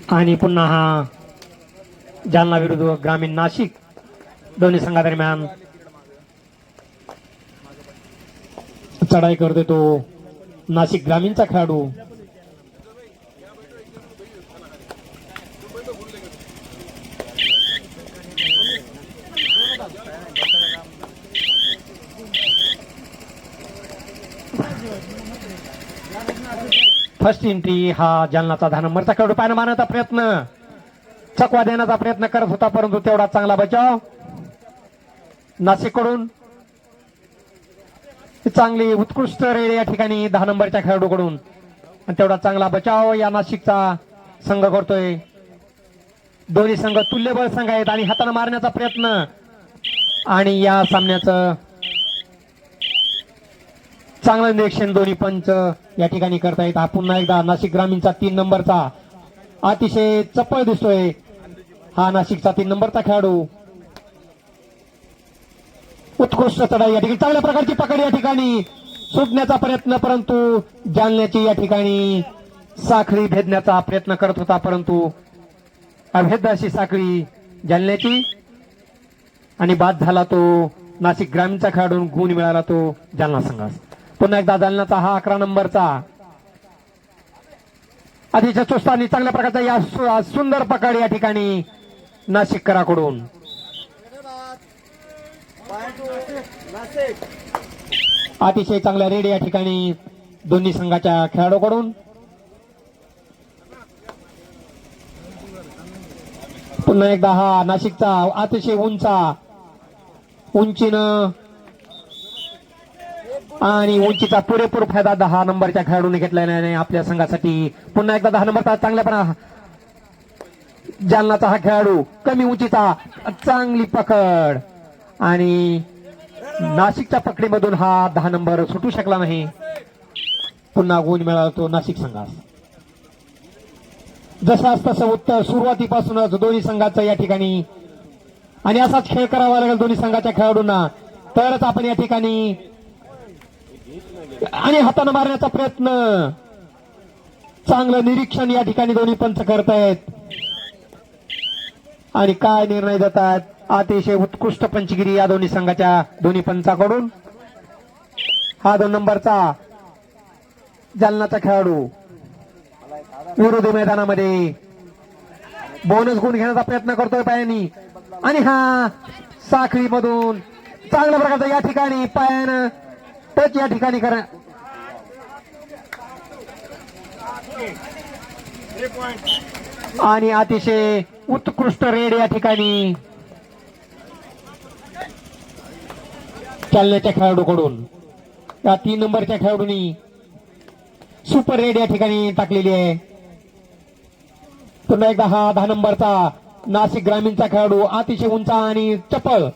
आणि पुन्हा हा जालना विरुद्ध ग्रामीण नाशिक दोन्ही संघादरम्यान चढाई करतो तो नाशिक ग्रामीणचा खेळाडू. फर्स्ट एंट्री हा जालनाचा 10 नंबरचा खेळाडू. पायनं मारण्याचा प्रयत्न, चकवा देण्याचा प्रयत्न करत होता परंतु तेवढा चांगला बचाव नाशिककडून. चांगली उत्कृष्ट रेड या ठिकाणी 10 नंबरच्या खेळाडूकडून आणि तेवढा चांगला बचाव या नाशिकचा संघ करतोय. दोन्ही संघ तुल्यबळ संघ आहेत आणि हाताने मारण्याचा प्रयत्न आणि या सामन्याचं चांगलं निरीक्षण दोन्ही पंच या ठिकाणी करतायत. हा पुन्हा एकदा नाशिक ग्रामीणचा 3 नंबरचा अतिशय चपळ दिसतोय हा नाशिकचा 3 नंबरचा खेळाडू. उत्कृष्ट चढाई या ठिकाणी, चांगल्या प्रकारची पकड या ठिकाणी, सुटण्याचा प्रयत्न परंतु जालन्याची या ठिकाणी साखळी भेदण्याचा प्रयत्न करत होता परंतु अभेद्य अशी साखळी जालन्याची आणि बाद झाला तो नाशिक ग्रामीणचा खेळाडू. गुण मिळाला तो जालना संघास. पुन्हा एकदा जालन्याचा हा 11 नंबरचा अतिशय चुस्त आणि चांगल्या प्रकारचा या सुंदर पकड या ठिकाणी नाशिककराकडून. अतिशय चांगला रेड या ठिकाणी दोन्ही संघाच्या खेळाडूकडून. पुन्हा एकदा हा नाशिकचा अतिशय उंचीनं आणि उंचीचा पुरेपूर फायदा 10 नंबरच्या खेळाडूने घेतलेला नाही आपल्या संघासाठी. पुन्हा एकदा 10 नंबरचा चांगल्यापणा जालनाचा हा खेळाडू, कमी उंचीचा चांगली पकड आणि नाशिकच्या पकडीमधून हा 10 नंबर सुटू शकला नाही. पुन्हा गुण मिळाला तो नाशिक संघास. जसाच तसं उत्तर सुरुवातीपासूनच दोन्ही संघाचं या ठिकाणी आणि असाच खेळ करावा लागेल दोन्ही संघाच्या खेळाडूंना तरच आपण या ठिकाणी. आणि हाताने मारण्याचा प्रयत्न, चांगलं निरीक्षण या ठिकाणी दोन्ही पंच करतायत आणि काय निर्णय देतात. अतिशय उत्कृष्ट पंचगिरी या दोन्ही संघाच्या दोन्ही पंचाकडून. हा 2 नंबरचा जालनाचा खेळाडू विरोधी मैदानामध्ये बोनस गुण घेण्याचा प्रयत्न करतोय पायानी आणि हा साखळीमधून चांगल्या प्रकारचा या ठिकाणी पायानं टच या ठिकाणी करा आणि अतिशय उत्कृष्ट रेड या ठिकाणी चालण्याच्या खेळाडूकडून. या 3 नंबरच्या खेळाडूंनी सुपर रेड या ठिकाणी टाकलेली आहे. पुन्हा एकदा हा 10 नंबरचा नाशिक ग्रामीणचा खेळाडू अतिशय उंच आणि चपळ,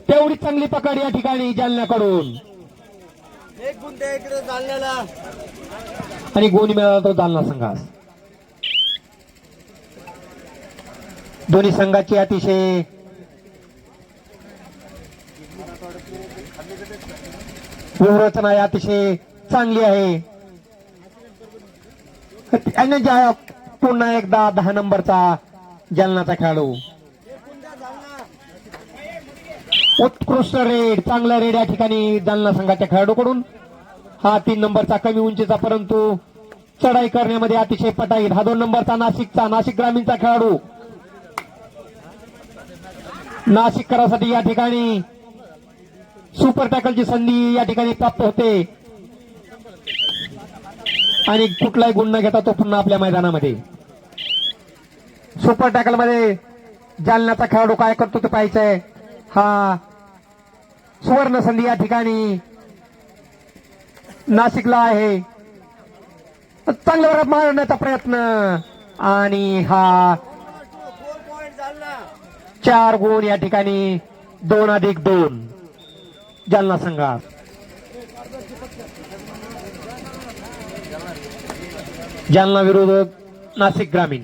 तेवढी चांगली पकड या ठिकाणी जालन्याकडून आणि गुण मिळाला तो जालना संघास. दोन्ही संघाची अतिशय व्यूहरचना अतिशय चांगली आहे. पुन्हा एकदा 10 नंबरचा जालनाचा खेळाडू, उत्कृष्ट रेड, चांगला रेड या ठिकाणी जालना संघाच्या खेळाडूकडून. हा 3 नंबरचा कमी उंचीचा परंतु चढाई करण्यामध्ये अतिशय पटाईत हा 2 नंबरचा नाशिक ग्रामीणचा खेळाडू. नाशिककरांसाठी या ठिकाणी सुपर टॅकलची संधी या ठिकाणी प्राप्त होते आणि कुठलाही गुण न घेता तो पुन्हा आपल्या मैदानामध्ये. सुपर टॅकल मध्ये जालन्याचा खेळाडू काय करतो ते पाहायचंय. हा सुवर्ण संधी या ठिकाणी नाशिकला आहे. चांगल्या प्रकारे मारण्याचा प्रयत्न आणि हा 4 गुण या ठिकाणी 2+2 जालना संघात. जालना विरुद्ध नाशिक ग्रामीण.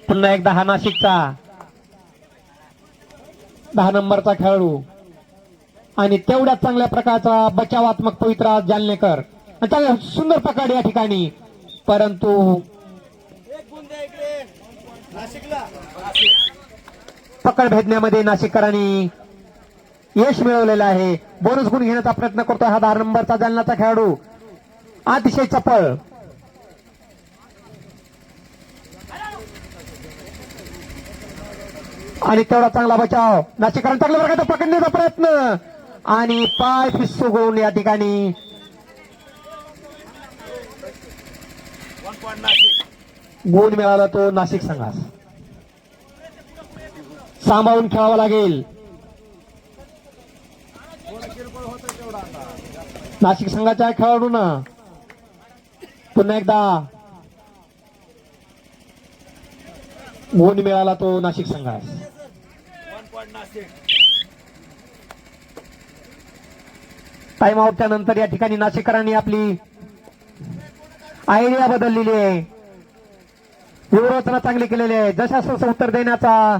पुन्हा एकदा हा नाशिकचा 10 नंबरचा खेळाडू आणि तेवढ्याच चांगल्या प्रकारचा बचावात्मक पवित्रा जालनेकर. सुंदर पकड या ठिकाणी परंतु पकड भेदण्यामध्ये नाशिककरांनी यश मिळवलेलं आहे. बोनस गुण घेण्याचा प्रयत्न करतोय हा 10 नंबरचा जालनाचा खेळाडू. अतिशय चपळ आणि तेवढा चांगला बचाव. नाशिककरांनी चांगल्या प्रकारचा पकडण्याचा प्रयत्न आणि पाय फिसकून या ठिकाणी गुण मिळाला तो नाशिक संघास. सांभाळून खेळावं लागेल. नाशिक संघाच्या खेळाडूंना पुन्हा एकदा गुण मिळाला तो नाशिक संघास. टाइम आउटच्या नंतर या ठिकाणी नाशिककरांनी आपली आयडिया बदललेली आहे. व्यूहरचना चांगली केलेली आहे. जशास उत्तर देण्याचा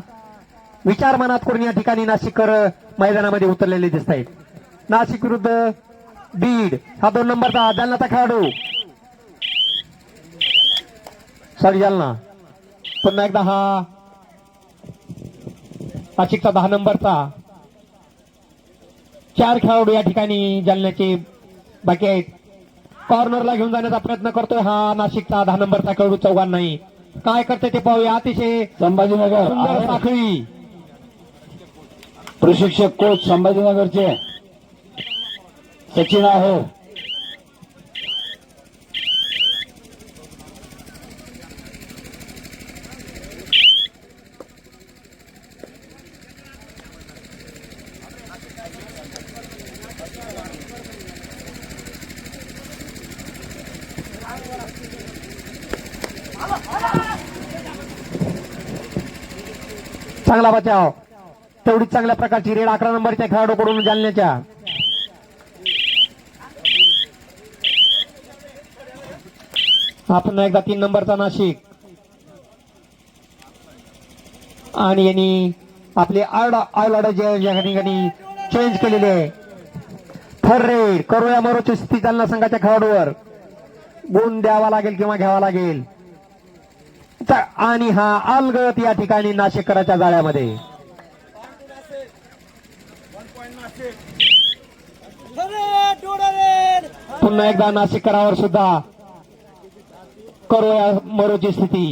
विचार मनात करून या ठिकाणी नाशिककर मैदानामध्ये उतरलेले दिसत आहेत. नाशिक विरुद्ध बीड हा 2 नंबरचा जालनाचा खेळाडू. सॉरी जालना. पुन्हा एकदा हा नाशिकचा 10 नंबरचा. 4 खेळाडू या ठिकाणी जालन्याचे बाकी आहेत. कॉर्नरला घेऊन जाण्याचा प्रयत्न करतोय हा नाशिकचा 10 नंबरचा खेळाडू. चौघांनाही नाही काय करते ते पाहूया. अतिशय संभाजीनगर सुंदर साखळी. प्रशिक्षक कोच संभाजीनगरचे सचिन आहे. चांगला बचाव. तेवढीच चांगल्या प्रकारची रेड 11 नंबरच्या खेळाडूकडून जालन्याच्या. हा पुन्हा एकदा 3 नंबरचा नाशिक आणि यांनी आपली ऑर्डर या ठिकाणी चेंज केलेली आहे. थर्ड रेड करूया मरोची स्थिती जालना संघाच्या खेळाडूवर. गुण द्यावा लागेल किंवा घ्यावा लागेल. आणि हा अलगत या ठिकाणी नाशिककराच्या जाळ्यामध्ये. पुन्हा एकदा नाशिककरावर सुद्धा करूया मरोची स्थिती.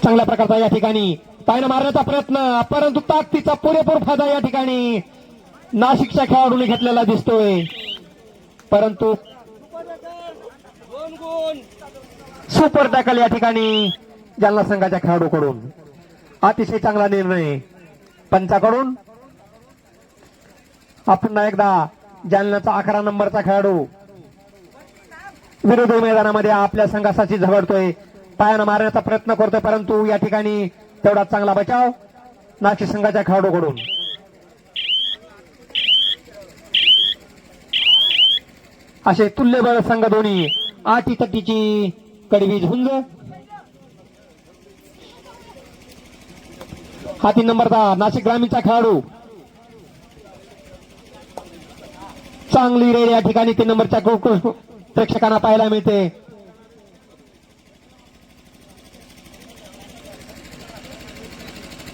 चांगल्या प्रकारचा या ठिकाणी पायनं मारण्याचा प्रयत्न परंतु ताकदीचा पुरेपूर फायदा या ठिकाणी नाशिकच्या खेळाडूने घेतलेला दिसतोय. परंतु सुपर टॅकल या ठिकाणी जालना संघाच्या खेळाडूकडून. अतिशय चांगला निर्णय पंचाकडून. हा पुन्हा एकदा जालन्याचा 11 नंबरचा खेळाडू विरोधी मैदानामध्ये आपल्या संघासाठी झगडतोय. पायानं मारण्याचा प्रयत्न करतोय परंतु या ठिकाणी तेवढा चांगला बचाव नाशिक संघाच्या खेळाडूकडून. असे तुल्यबळ संघ दोन्ही. आठी तटीची कडवी झुंज. हा 3 नंबरचा नाशिक ग्रामीणचा खेळाडू. चांगली रेड या ठिकाणी 3 नंबरच्या प्रेक्षकांना पाहायला मिळते.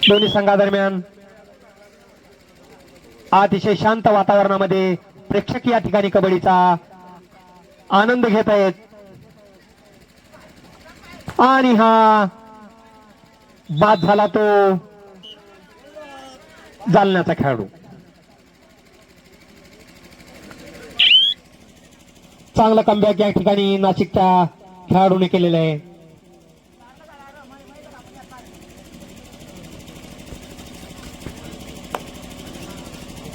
दोन्ही संघादरम्यान अतिशय शांत वातावरणामध्ये प्रेक्षक या ठिकाणी कबड्डीचा आनंद घेत आहेत. आणि हा बाद झाला तो जालन्याचा खेळाडू. चांगला कमबॅक या ठिकाणी नाशिकच्या खेळाडूने केलेलं आहे.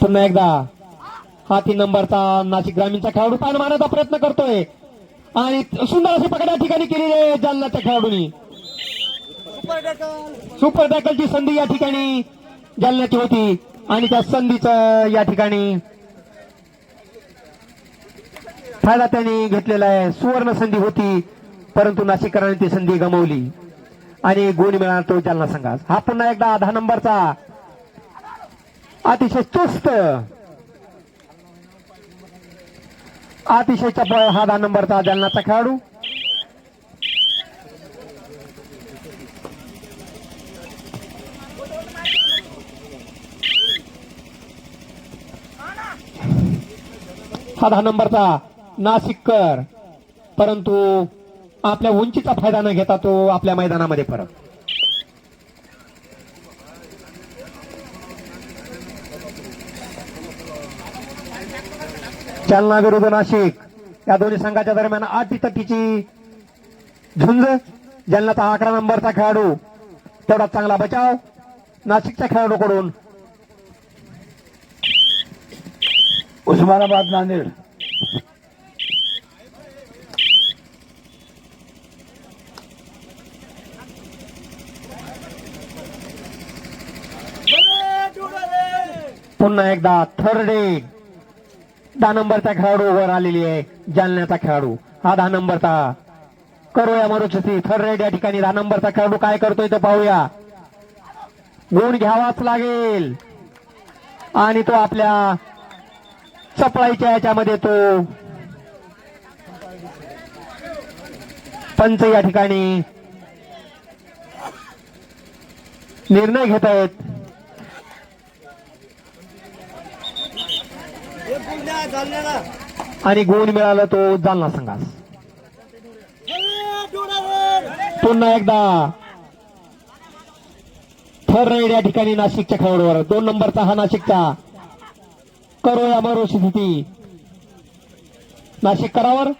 पुन्हा एकदा हा 3 नंबरचा नाशिक ग्रामीणचा खेळाडू पान मारण्याचा प्रयत्न करतोय आणि सुंदर अशी पकड या ठिकाणी केलेली आहे जालन्याच्या खेळाडूंनी. सुपर टॅकलची संधी या ठिकाणी जालन्याची होती आणि त्या संधीचं या ठिकाणी फायदा त्यांनी घेतलेला आहे. सुवर्ण संधी होती परंतु नाशिककरांनी ती संधी गमावली आणि गुण मिळाला तो जालना संघास. हा पुन्हा एकदा 10 नंबरचा अतिशय चुस्त अतिशय चपळ हा 10 नंबरचा जालन्याचा खेळाडू. हा 10 नंबरचा नाशिककर, परंतु आपल्या उंचीचा फायदा न घेता तो आपल्या मैदानामध्ये परत. जालना विरुद्ध नाशिक या दोन्ही संघाच्या दरम्यान अटीतटीची झुंज. जालन्याचा 11 नंबरचा खेळाडू तेवढा चांगला बचाव नाशिकच्या खेळाडूकडून. उस्मानाबाद नांदेड. पुन्हा एकदा थर्ड एड 10 नंबरचा खेळाडू वर आलेली आहे. जालन्याचा खेळाडू हा 10 नंबरचा करूया मरुचती. थर्ड रेड या ठिकाणी 10 नंबरचा खेळाडू काय करतोय ते पाहूया. गुण घ्यावाच लागेल आणि तो आपल्या चपळाईच्या याच्यामध्ये तो पंच या ठिकाणी निर्णय घेत आहेत. आणि गुण मिळाला तो जालना संघास. पुन्हा एकदा थर्ड रेड या ठिकाणी नाशिकच्या खेळाडूवर 2 नंबरचा हा नाशिकचा करूया मरोशी स्थिती नाशिक करावर.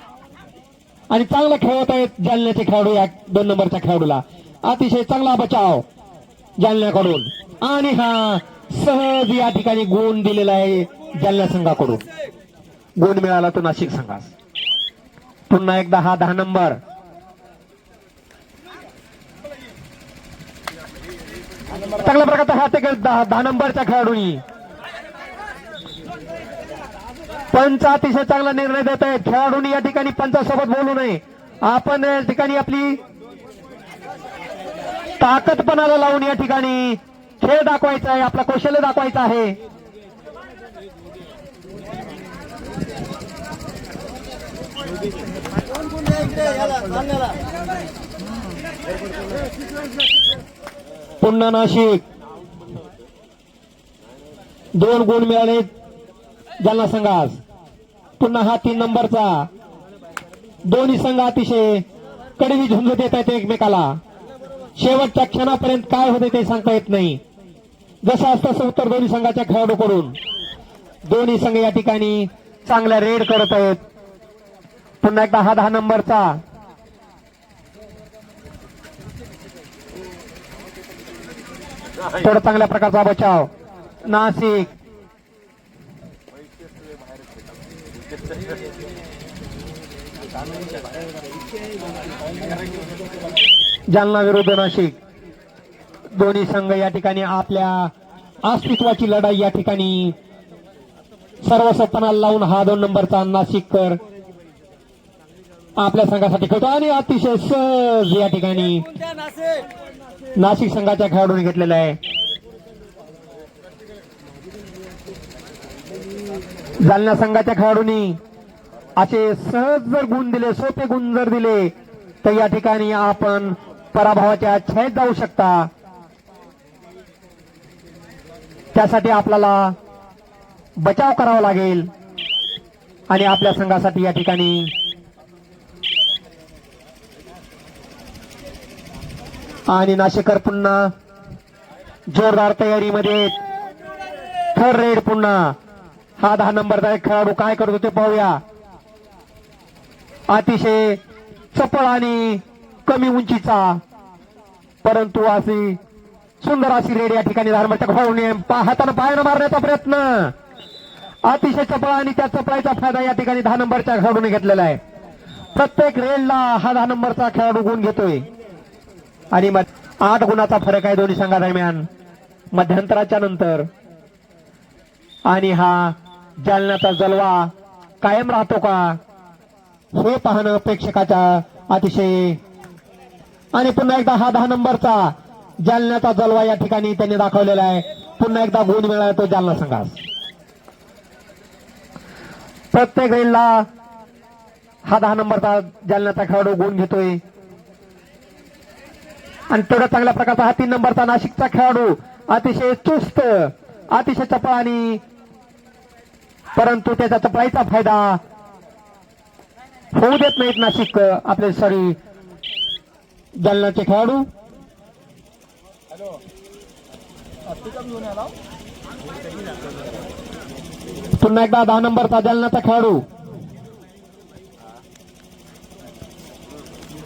आणि चांगला खेळत आहेत जालन्याचे खेळाडू या 2 नंबरच्या खेळाडूला. अतिशय चांगला बचाव जालन्याकडून आणि हा सहज या ठिकाणी गुण दिलेला आहे जालना संघाकडून. गुण मिळाला तो नाशिक संघास. पुन्हा एकदा हा 10 नंबर चांगल्या प्रकारचा हात 10 नंबरच्या खेळाडूंनी. पंच अतिशय चांगला निर्णय देत आहेत. खेळाडूंनी या ठिकाणी पंचासोबत बोलू नये. आपण या ठिकाणी आपली ताकदपणाला लावून या ठिकाणी खेळ दाखवायचा आहे, आपला कौशल्य दाखवायचं आहे. पुन्हा नाशिक 2 गुण मिळाले जालना संघास. पुन्हा हा 3 नंबरचा. दोन्ही संघ अतिशय कडवी झुंज देत आहेत एकमेकाला. शेवटच्या क्षणापर्यंत काय होते ते सांगता येत नाही. जसं असतं तसं उत्तर दोन्ही संघाच्या खेळाडूकडून. दोन्ही संघ या ठिकाणी चांगल्या रेड करत आहेत. पुन्हा एकदा हा 10 नंबरचा थोडा चांगल्या प्रकारचा बचाव नाशिक. जालना विरुद्ध नाशिक दोन्ही संघ या ठिकाणी आपल्या अस्तित्वाची लढाई या ठिकाणी सर्वस्वपणाला लावून हा 2 नंबरचा नाशिककर आपल्या संघासाठी खेळतो आणि अतिशय सहज या ठिकाणी नाशिक संघाच्या खेळाडूंनी घेतलेला आहे. जालना संघाच्या खेळाडूंनी असे सहज जर गुण दिले, सोपे गुण जर दिले तर या ठिकाणी आपण पराभवाच्या छायेत जाऊ शकता. त्यासाठी आपल्याला बचाव करावा लागेल आणि आपल्या संघासाठी या ठिकाणी आणि नाशिकर पुन्हा जोरदार तयारीमध्ये. थर्ड रेड पुन्हा हा 10 नंबरचा एक खेळाडू काय करतो ते पाहूया. अतिशय चपळ आणि कमी उंचीचा परंतु अशी सुंदर अशी रेड या ठिकाणी 10 नंबरच्या खेळाडूने हाताने पायाने मारण्याचा प्रयत्न. अतिशय चपळ आणि त्या चपळाईचा फायदा या ठिकाणी 10 नंबरच्या खेळाडूने घेतलेला आहे. प्रत्येक रेडला हा 10 नंबरचा खेळाडू गुण घेतोय आणि 8 गुणाचा फरक आहे दोन्ही संघादरम्यान मध्यंतराच्या नंतर. आणि हा जालन्याचा जलवा कायम राहतो का हे पाहणं प्रेक्षकाच्या अतिशय. आणि पुन्हा एकदा हा 10 नंबरचा जालन्याचा जलवा या ठिकाणी त्यांनी दाखवलेला आहे. पुन्हा एकदा गुण मिळाला तो जालना संघास. प्रत्येक रेडला हा 10 नंबरचा जालन्याचा खेळाडू गुण घेतोय आणि तेवढ्या चांगल्या प्रकारचा हा 3 नंबरचा नाशिकचा खेळाडू अतिशय चुस्त अतिशय चपळ आणि परंतु त्याच्या चपळाईचा फायदा होऊ देत नाहीत नाशिक आपले सॉरी जालन्याचे खेळाडू. पुन्हा एकदा 10 नंबरचा जालन्याचा खेळाडू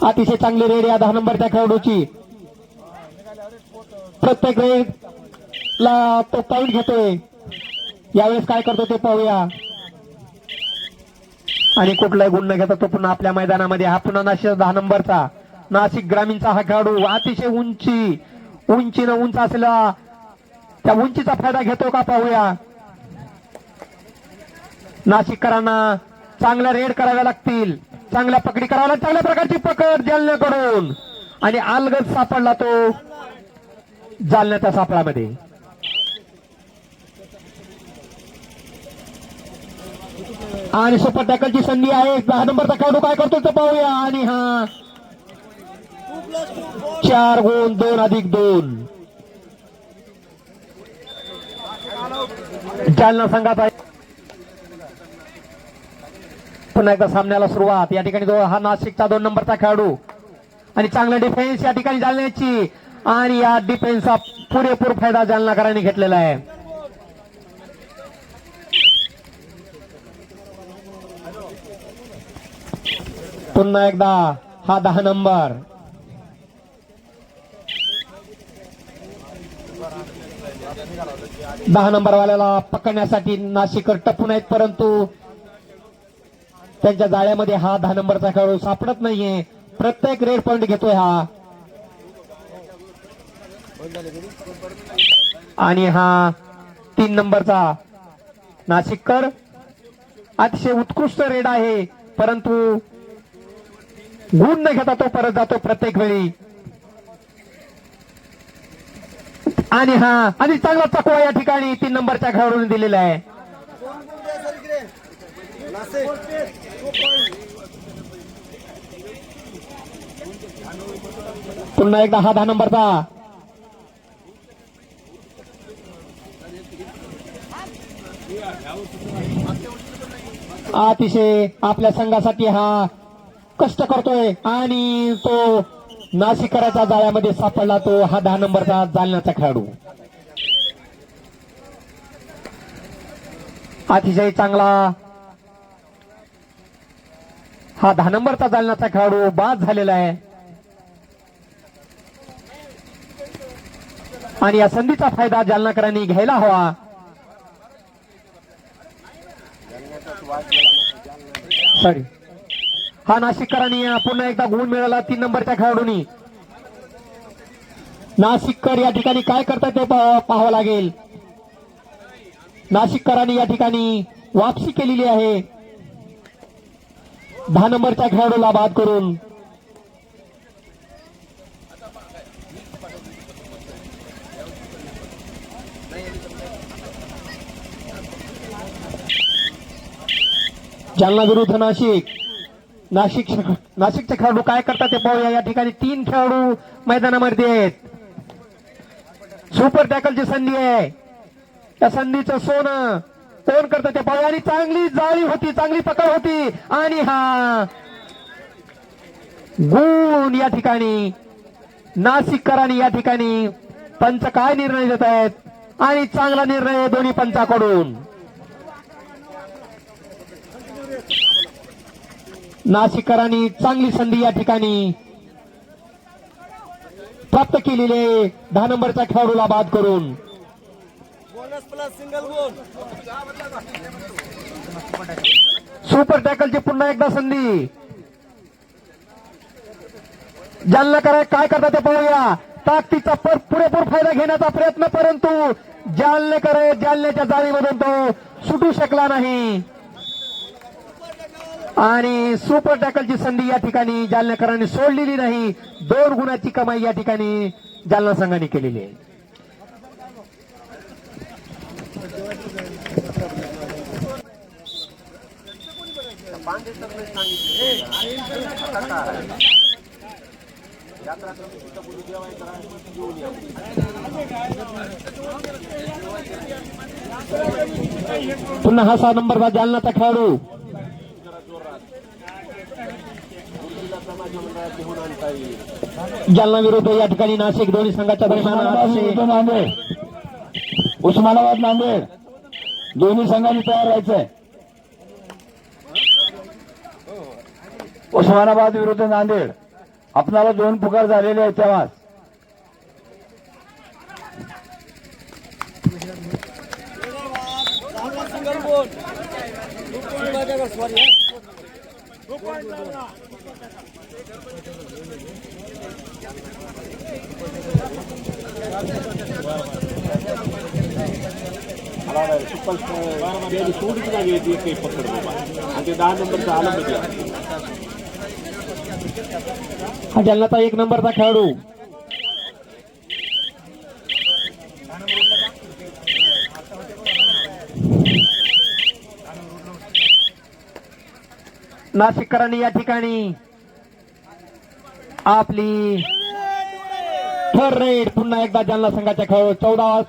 अतिशय चांगली रेड या 10 नंबरच्या खेळाडूची. प्रत्येक रेडला तो पॉईंट घेतोय. यावेळेस काय करतो ते पाहूया. आणि कुठलाही गुण न घेता तो पुन्हा आपल्या मैदानामध्ये हा पुन्हा नाशिक 10 नंबरचा नाशिक ग्रामीणचा हा खेळाडू अतिशय उंचीनं उंच असलेला त्या उंचीचा फायदा घेतो का पाहूया. नाशिककरांना चांगल्या रेड कराव्या लागतील, चांगल्या पकडी कराव्या लागतील. चांगल्या प्रकारची पकड जालन्याकडून आणि अलगद सापडला तो जालन्याच्या सापळामध्ये. आणि सुपर टॅकलची संधी आहे. 10 नंबरचा खेळाडू काय करतो ते पाहूया. आणि हा 4 गुण 2+2 जालना संघाचा. पुन्हा एकदा सामन्याला सुरुवात. या ठिकाणी हा नाशिकचा 2 नंबरचा खेळाडू आणि चांगला डिफेन्स या ठिकाणी जालन्याची आणि या डिफेन्सचा पुरेपूर फायदा जालनाकरांनी घेतलेला आहे. पुन्हा एकदा हा 10 नंबर वाल्याला पकडण्यासाठी नाशिकर टपून आहेत परंतु त्यांच्या जाळ्यामध्ये हा 10 नंबरचा खेळाडू सापडत नाहीये. प्रत्येक रेड पॉइंट घेतोय हा. आणि हा 3 नंबरचा नाशिककर अतिशय उत्कृष्ट रेड आहे परंतु गुण न घेता तो परत जातो प्रत्येक वेळी. आणि चांगला चकवा या ठिकाणी 3 नंबरच्या खेळाडूने दिलेला आहे. पुन्हा एकदा हा 10 नंबरचा अतिशय आपल्या संघासाठी हा कष्ट करतोय आणि तो नाशिकराच्या जाळ्यामध्ये सापडला तो हा 10 नंबरचा जालन्याचा खेळाडू. अतिशय चांगला हा 10 नंबरचा जालन्याचा खेळाडू बाद झालेला आहे. आणि या संधीचा फायदा जालनाकरांनी घ्यायला हवा. सॉरी हा नाशिककरांनी पुन्हा एकदा गुण मिळाला 3 नंबरच्या खेळाडूंनी. नाशिककर या ठिकाणी काय करतात ते पाहावं लागेल. नाशिककरांनी या ठिकाणी वापसी केलेली आहे 10 नंबरच्या खेळाडूला बाद करून. जालना विरुद्ध नाशिकचे खेळाडू काय करतात ते पाहूया. या ठिकाणी 3 खेळाडू मैदानामध्ये आहेत. सुपर टॅकलची संधी आहे. त्या संधीचं सोनं कोण करतं ते पाहूया. आणि चांगली जाळी होती, चांगली पकड होती आणि हा गुण या ठिकाणी नाशिककरांनी या ठिकाणी पंच काय निर्णय देत आहेत आणि चांगला निर्णय दोन्ही पंचाकडून. नाशिककरांनी चांगली संधी या ठिकाणी प्राप्त केलेली आहे 10 नंबरच्या खेळाडूला बाद करून. सुपर टॅकलची पुन्हा एकदा संधी. जालनाकर काय करतात ते पाहूया. ताकदीचा पुरेपूर फायदा घेण्याचा प्रयत्न परंतु जालन्याच्या जाळीमधून तो सुटू शकला नाही. आणि सुपर टॅकलची संधी या ठिकाणी जालन्याकरांनी सोडलेली नाही. 2 गुणाची कमाई या ठिकाणी जालना संघाने केलेली आहे. पुन्हा हा 6 नंबरचा जालनाचा खेळाडू जालना विरुद्ध या ठिकाणी नाशिक दोन्ही संघाच्या दरम्यान नांदेड उस्मानाबाद नांदेड दोन्ही संघांनी तयार राहायचंय. उस्मानाबाद विरुद्ध नांदेड आपणाला 2 पुकार झालेले आहेत तेव्हा हा जालनाचा 1 नंबरचा खेळाडू नाशिककरांनी या ठिकाणी आपली थर्ड रेड पुन्हा एकदा जालना संघाच्या खेळाडू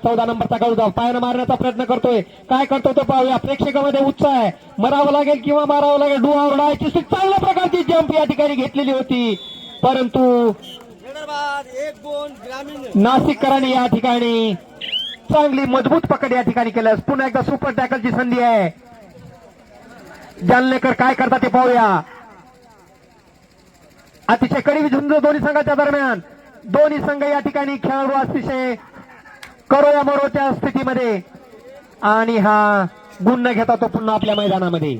14 नंबरचा खेळाडू पायानं मारण्याचा प्रयत्न करतोय. काय करतो तो पाहूया. प्रेक्षकामध्ये उत्साह आहे. मरावं लागेल किंवा मारावं लागेल. डुआ उडायची चांगल्या प्रकारची जंप या ठिकाणी घेतलेली होती, परंतु नाशिककरांनी या ठिकाणी चांगली मजबूत पकड या ठिकाणी केल्यास पुन्हा एकदा सुपर टॅकलची संधी आहे. जालनेकर काय करतात ते पाहूया. अतिशय कडवी झुंज दोन्ही संघाच्या दरम्यान. दोन्ही संघ या ठिकाणी खेळाडू अतिशय करो या मरोच्या स्थितीमध्ये आणि हा गुण न घेता तो पुन्हा आपल्या मैदानामध्ये.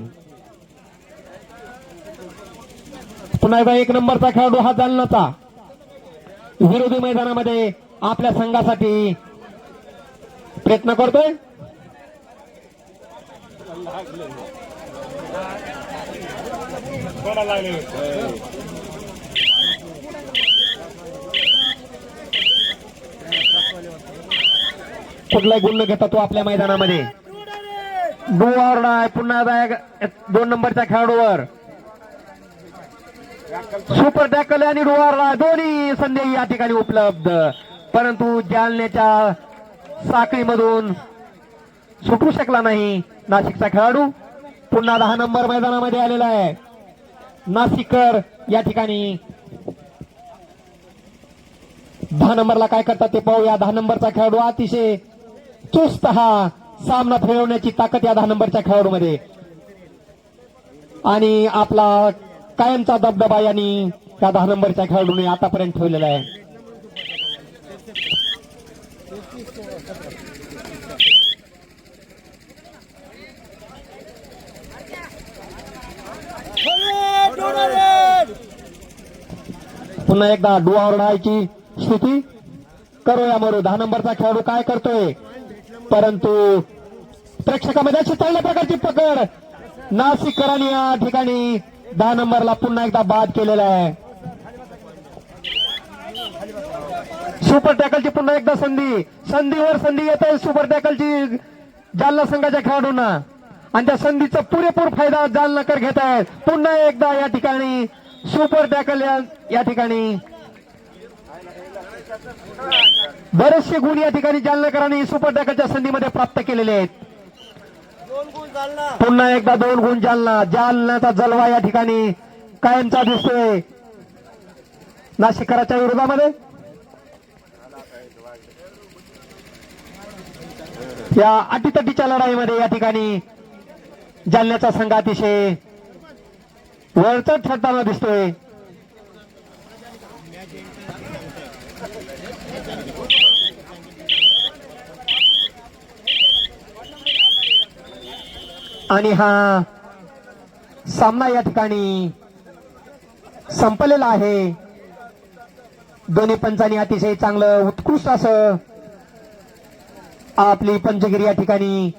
पुन्हा एकदा 1 नंबरचा खेळाडू हा जालनाचा विरोधी मैदानामध्ये आपल्या संघासाठी प्रयत्न करतोय. कुठलाही गुण न घेता तो आपल्या मैदानामध्ये. डुआरडा आहे पुन्हा 2 नंबरच्या खेळाडूवर सुपर टॅकल आणि डुआरडा दोन्ही संधी या ठिकाणी उपलब्ध, परंतु जालन्याच्या साखळीमधून सुटू शकला नाही नाशिकचा खेळाडू. पुन्हा 10 नंबर मैदानामध्ये आलेला आहे. नाशिककर या ठिकाणी 10 नंबरला काय करतात ते पाहूया. 10 नंबरचा खेळाडू अतिशय चुस्त हा सामना फिरवण्याची ताकद या 10 नंबरच्या खेळाडूमध्ये आणि आपला कायमचा दबदबा यांनी त्या 10 नंबरच्या खेळाडूने आतापर्यंत ठेवलेला आहे. पुन्हा एकदा डुआ उडायची स्थिती. करूया मरू. 10 नंबरचा खेळाडू काय करतोय, परंतु प्रेक्षकामध्ये अशी चांगल्या प्रकारची पकड. नाशिककरांनी या ठिकाणी 10 नंबरला पुन्हा एकदा बाद केलेला आहे. सुपर टॅकलची पुन्हा एकदा संधीवर संधी येते सुपर टॅकलची जालना संघाच्या खेळाडूंना आणि त्या संधीचा पुरेपूर फायदा जालनाकर घेत आहेत. पुन्हा एकदा या ठिकाणी सुपर टॅकल या ठिकाणी बरेचसे गुण या ठिकाणी जालनाकरांनी सुपर टॅकलच्या संधीमध्ये प्राप्त केलेले आहेत. पुन्हा एकदा 2 गुण जालना. जालन्याचा जलवा या ठिकाणी कायमचा दिसतोय नाशिककरांच्या विरोधामध्ये. या अटीतटीच्या लढाईमध्ये या ठिकाणी जालन्याचा संघ अतिशय वरचढ ठरताना दिसतोय. आणि हा सामना या ठिकाणी संपलेला आहे. दोन्ही पंचांनी अतिशय चांगलं उत्कृष्ट असं आपली पंचगिरी या ठिकाणी